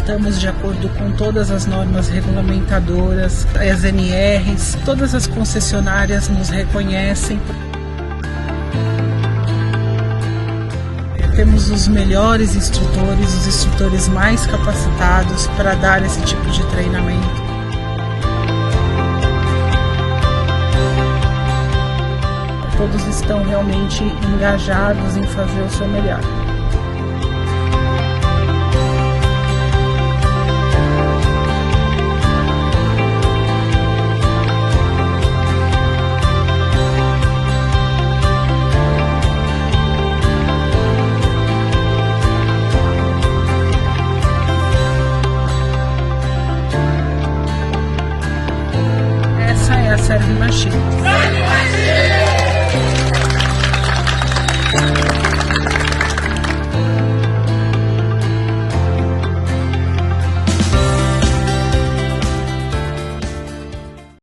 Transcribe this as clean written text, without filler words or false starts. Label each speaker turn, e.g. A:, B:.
A: estamos de acordo com todas as normas regulamentadoras, as NRs, todas as concessionárias nos reconhecem. Temos os melhores instrutores, os instrutores mais capacitados para dar esse tipo de treinamento. Todos estão realmente engajados em fazer o seu melhor.